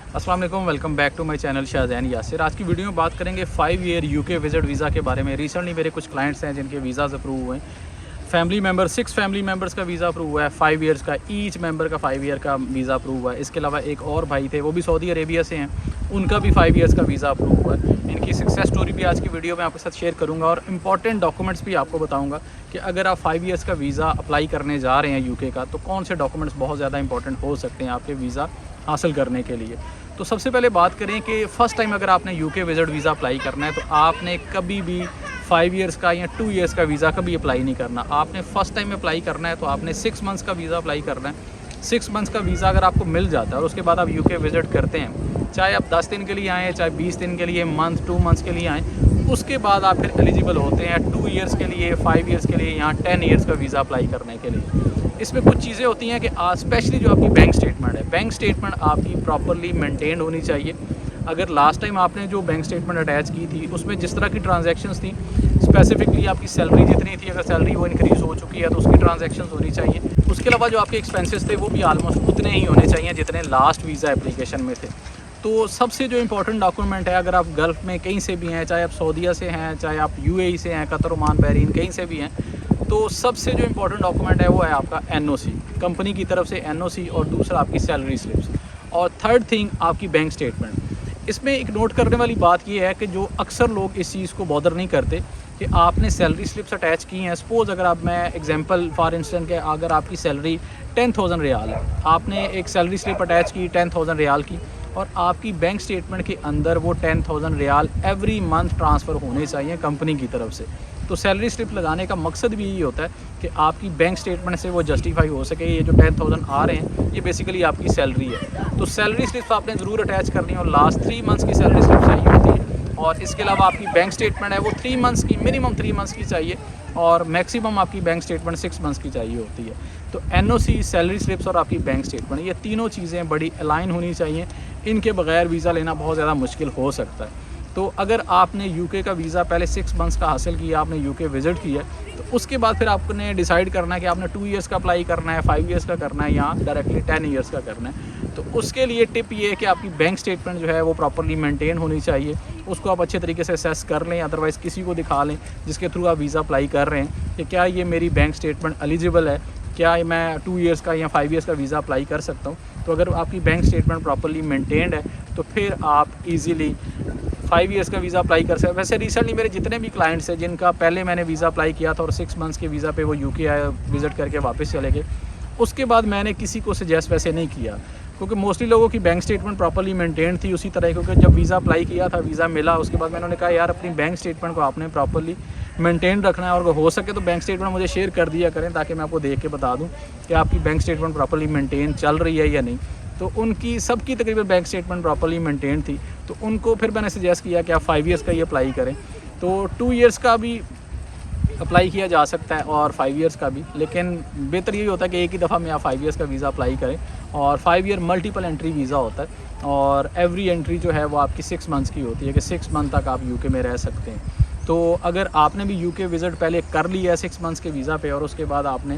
अस्सलाम वालेकुम, welcome back to my channel Shahzain Yasir. आज की वीडियो में बात करेंगे 5 ईयर यूके विज़िट वीज़ा के बारे में। रिसेंटली मेरे कुछ क्लाइंट्स हैं जिनके वीज़ाज़ अप्रूव हुए हैं। फैमिली मेम्बर 6 फैमिली मेम्बर्स का वीज़ा अप्रूव हुआ है, 5 ईयर्स का ईच मेंबर का 5 ईयर का वीज़ा अप्रूव हुआ है। इसके अलावा एक और भाई थे, वो भी सऊदी अरेबिया से हैं, उनका भी 5 ईयर्स का वीज़ा अप्रूव हुआ है। इनकी सक्सेस स्टोरी भी आज की वीडियो में आपके साथ शेयर करूँगा और इंपॉर्टेंट डॉक्यूमेंट्स भी आपको बताऊँगा कि अगर आप 5 ईयर्स का वीज़ा अप्लाई करने जा रहे हैं यूके का, तो कौन से डॉक्यूमेंट्स बहुत ज़्यादा इंपॉर्टेंट हो सकते हैं आपके वीज़ा हासिल करने के लिए। तो सबसे पहले बात करें कि फ़र्स्ट टाइम अगर आपने यूके विज़िट वीज़ा अप्लाई करना है, तो आपने कभी भी 5 ईयर्स का या 2 ईयर्स का वीज़ा कभी अप्लाई नहीं करना। आपने फ़र्स्ट टाइम अप्लाई करना है तो आपने 6 मंथ्स का वीज़ा अप्लाई करना है। 6 मंथ्स का वीज़ा अगर आपको मिल जाता है और उसके बाद आप यूके विज़िट करते हैं, चाहे आप 10 दिन के लिए आएँ, चाहे 20 दिन के लिए, मंथ 2 मंथ्स के लिए आएँ, उसके बाद आप फिर एलिजिबल होते हैं 2 ईयर्स के लिए, 5 ईयर्स के लिए, या 10 ईयर्स का वीज़ा अप्लाई करने के लिए। इसमें कुछ चीज़ें होती हैं कि स्पेशली जो आपकी बैंक स्टेटमेंट है, बैंक स्टेटमेंट आपकी प्रॉपर्ली मेंटेन होनी चाहिए। अगर लास्ट टाइम आपने जो बैंक स्टेटमेंट अटैच की थी उसमें जिस तरह की ट्रांजैक्शंस थी, स्पेसिफिकली आपकी सैलरी जितनी थी, अगर सैलरी वो इंक्रीज़ हो चुकी है तो उसकी ट्रांजैक्शंस होनी चाहिए। उसके अलावा जो आपके एक्सपेंसेस थे वो भी आलमोस्ट उतने ही होने चाहिए जितने लास्ट वीज़ा एप्लीकेशन में थे। तो सबसे जो इंपॉर्टेंट डॉक्यूमेंट है, अगर आप गल्फ़ में कहीं से भी हैं, चाहे आप सऊदीया से हैं, चाहे आप यूएई से हैं, कतर, ओमान, बहरीन, कहीं से भी हैं, तो सबसे जो इम्पोर्टेंट डॉक्यूमेंट है वो है आपका एनओसी, कंपनी की तरफ से एनओसी, और दूसरा आपकी सैलरी स्लिप्स, और थर्ड थिंग आपकी बैंक स्टेटमेंट। इसमें एक नोट करने वाली बात ये है कि जो अक्सर लोग इस चीज़ को बॉदर नहीं करते कि आपने सैलरी स्लिप्स अटैच की हैं। सपोज़ अगर आप, मैं एग्जांपल फॉर इंस्टेंस के, अगर आपकी सैलरी 10,000 रियाल है, आपने एक सैलरी स्लिप अटैच की 10,000 रियाल की, और आपकी बैंक स्टेटमेंट के अंदर वो 10,000 रियाल एवरी मंथ ट्रांसफ़र होने चाहिए कंपनी की तरफ से। तो सैलरी स्लिप लगाने का मकसद भी यही होता है कि आपकी बैंक स्टेटमेंट से वो जस्टिफाई हो सके, ये जो 10,000 आ रहे हैं ये बेसिकली आपकी सैलरी है। तो सैलरी स्लिप आपने ज़रूर अटैच करनी है, और लास्ट 3 मंथ्स की सैलरी स्लिप चाहिए होती है। और इसके अलावा आपकी बैंक स्टेटमेंट है वो 3 मंथ्स की, मिनिमम 3 मंथ्स की चाहिए, और मैक्सिमम आपकी बैंक स्टेटमेंट 6 मंथ्स की चाहिए होती है। तो एनओसी, सैलरी स्लिप्स और आपकी बैंक स्टेटमेंट, ये तीनों चीज़ें बड़ी अलाइन होनी चाहिए। इनके बगैर वीज़ा लेना बहुत ज़्यादा मुश्किल हो सकता है। तो अगर आपने यूके का वीज़ा पहले 6 मंथ्स का हासिल किया, आपने यूके विज़िट किया, तो उसके बाद फिर आपने डिसाइड करना है कि आपने 2 ईयर्स का अप्लाई करना है, 5 ईयर्स का करना है, या डायरेक्टली 10 ईयर्स का करना है। तो उसके लिए टिप ये है कि आपकी बैंक स्टेटमेंट जो है वो प्रॉपर्ली मेंटेन होनी चाहिए। उसको आप अच्छे तरीके से असेस कर लें, अदरवाइज़ किसी को दिखा लें जिसके थ्रू आप वीज़ा अप्लाई कर रहे हैं कि क्या ये मेरी बैंक स्टेटमेंट एलिजिबल है, क्या मैं 2 ईयर्स का या 5 ईयर्स का वीज़ा अप्लाई कर सकता हूँ। तो अगर आपकी बैंक स्टेटमेंट प्रॉपर्ली मेंटेन्ड है तो फिर आप ईज़िली 5 ईयर्स का वीज़ा अप्लाई कर सकते हैं। वैसे रिसेंटली मेरे जितने भी क्लाइंट्स हैं जिनका पहले मैंने वीज़ा अप्लाई किया था और 6 मंथ्स के वीज़ा पे वो यूके आए, विज़िट करके वापस चले गए, उसके बाद मैंने किसी को सजेस्ट वैसे नहीं किया, क्योंकि मोस्टली लोगों की बैंक स्टेटमेंट प्रॉपर्ली मेंटेन थी उसी तरह। क्योंकि जब वीज़ा अप्लाई किया था, वीज़ा मिला, उसके बाद मैंने कहा यार अपनी बैंक स्टेटमेंट को आपने प्रॉपर्ली मेंटेन रखना है, और अगर हो सके तो बैंक स्टेटमेंट मुझे शेयर कर दिया करें ताकि मैं आपको देख के बता दूं कि आपकी बैंक स्टेटमेंट प्रॉपर्ली मेंटेन चल रही है या नहीं। तो उनकी सबकी तकरीबन बैंक स्टेटमेंट प्रॉपर्ली मेंटेन थी, तो उनको फिर मैंने सजेस्ट किया कि आप 5 ईयर्स का ही अप्लाई करें। तो 2 ईयर्स का भी अप्लाई किया जा सकता है और 5 ईयर्स का भी, लेकिन बेहतर यही होता है कि एक ही दफ़ा में आप 5 ईयर्स का वीज़ा अप्लाई करें। और 5 ईयर मल्टीपल एंट्री वीज़ा होता है, और एवरी एंट्री जो है वो आपकी 6 मंथ्स की होती है कि 6 मंथ तक आप यूके में रह सकते हैं। तो अगर आपने भी यूके विज़िट पहले कर लिया है 6 मंथ्स के वीज़ा पे, और उसके बाद आपने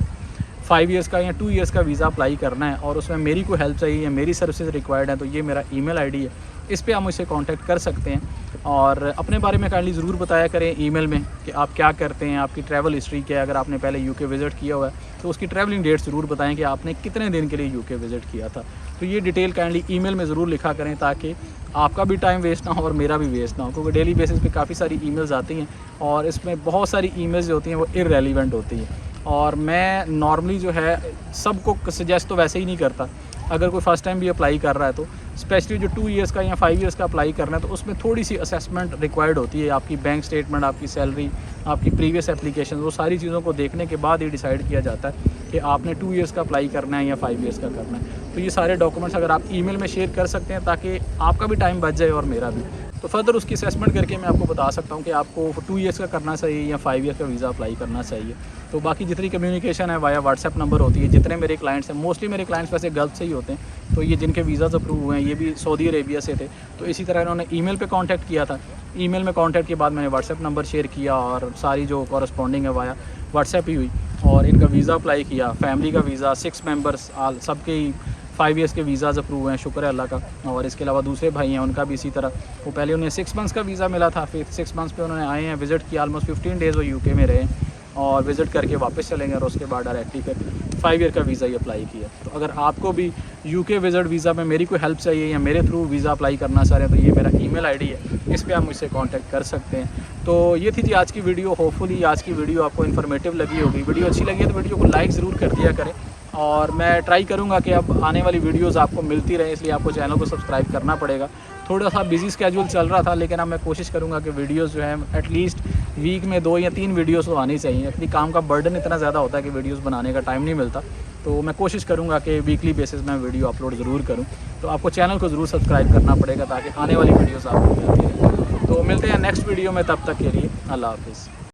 5 ईयर्स का या 2 ईयर्स का वीज़ा अप्लाई करना है, और उसमें मेरी कोई हेल्प चाहिए या मेरी सर्विसेज रिक्वायर्ड है, तो ये मेरा ईमेल आईडी है, इस पे आप मुझसे कांटेक्ट कर सकते हैं। और अपने बारे में काइंडली ज़रूर बताया करें ईमेल में कि आप क्या करते हैं, आपकी ट्रैवल हिस्ट्री क्या है। अगर आपने पहले यूके विज़िट किया हुआ है तो उसकी ट्रैवलिंग डेट्स ज़रूर बताएं कि आपने कितने दिन के लिए यूके विज़िट किया था। तो ये डिटेल काइंडली ईमेल में ज़रूर लिखा करें ताकि आपका भी टाइम वेस्ट ना हो और मेरा भी वेस्ट ना हो, क्योंकि डेली बेसिस पे काफ़ी सारी ईमेल्स आती हैं और इसमें बहुत सारी ईमेल्स जो होती हैं वो इररेलेवेंट होती हैं। और मैं नॉर्मली जो है सबको सजेस्ट तो वैसे ही नहीं करता। अगर कोई फ़र्स्ट टाइम भी अप्लाई कर रहा है तो स्पेशली जो 2 ईयर्स का या 5 ईयर्स का अप्लाई करना है, तो उसमें थोड़ी सी असेसमेंट रिक्वायर्ड होती है। आपकी बैंक स्टेटमेंट, आपकी सैलरी, आपकी प्रीवियस एप्लीकेशन, वो सारी चीज़ों को देखने के बाद ही डिसाइड किया जाता है कि आपने 2 ईयर्स का अप्लाई करना है या 5 ईयर्स का करना है। तो ये सारे डॉक्यूमेंट्स अगर आप ईमेल में शेयर कर सकते हैं ताकि आपका भी टाइम बच जाए और मेरा भी, तो फर्दर उसकी असेसमेंट करके मैं आपको बता सकता हूँ कि आपको 2 ईयर्स का करना चाहिए या 5 ईयर्स का वीज़ा अप्लाई करना चाहिए। तो बाकी जितनी कम्युनिकेशन है वाया व्हाट्सएप नंबर होती है। जितने मेरे क्लाइंट्स हैं, मोस्टली मेरे क्लाइंट्स वैसे गल्फ से ही होते हैं, तो ये जिनके वीज़ाज़ अप्रूव हुए हैं ये भी सऊदी अरेबिया से थे। तो इसी तरह इन्होंने ईमेल पे कांटेक्ट किया था। ईमेल में कांटेक्ट के बाद मैंने व्हाट्सएप नंबर शेयर किया, और सारी जो कॉरस्पॉन्डिंग है वाया व्हाट्सएप ही हुई, और इनका वीज़ा अप्लाई किया। फैमिली का वीज़ा 6 मेंबर्स सबके ही 5 ईयर्स के वीज़ाज़ अप्रूव हैं, शुक्र है अल्लाह का। और इसके अलावा दूसरे भाई हैं, उनका भी इसी तरह, वो पहले उन्हें 6 मंथ्स का वीज़ा मिला था, फिर 6 मंथ्स पे उन्होंने आए हैं, विज़िट किया, ऑलमोस्ट 15 डेज़ वो यूके में रहे और विज़िट करके वापस चलेंगे और उसके बाद डायरेक्टली फिर 5 ईयर का वीज़ा ही अप्लाई किया। तो अगर आपको भी यूके विज़िट वीज़ा में मेरी कोई हेल्प चाहिए या मेरे थ्रू वीज़ा अप्लाई करना चाह रहे हैं तो ये मेरा ईमेल आईडी है, इस पर आप मुझसे कांटेक्ट कर सकते हैं। तो ये थी जी आज की वीडियो। होपफुली आज की वीडियो आपको इन्फॉर्मेटिव लगी होगी। वीडियो अच्छी लगी है तो वीडियो को लाइक ज़रूर कर दिया करें और मैं ट्राई करूँगा कि अब आने वाली वीडियोज़ आपको मिलती रहे, इसलिए आपको चैनल को सब्सक्राइब करना पड़ेगा। थोड़ा सा बिजी स्केड्यूल चल रहा था, लेकिन अब मैं कोशिश करूँगा कि वीडियोज़ जो है एटलीस्ट वीक में 2 या 3 वीडियोज़ तो आनी चाहिए। एक्चुअली काम का बर्डन इतना ज़्यादा होता है कि वीडियोज़ बनाने का टाइम नहीं मिलता, तो मैं कोशिश करूँगा कि वीकली बेसिस में वीडियो अपलोड ज़रूर करूँ। तो आपको चैनल को ज़रूर सब्सक्राइब करना पड़ेगा ताकि आने वाली वीडियोज़ आपको मिलती रहें। तो मिलते हैं नेक्स्ट वीडियो में, तब तक के लिए अल्लाह हाफ़िज़।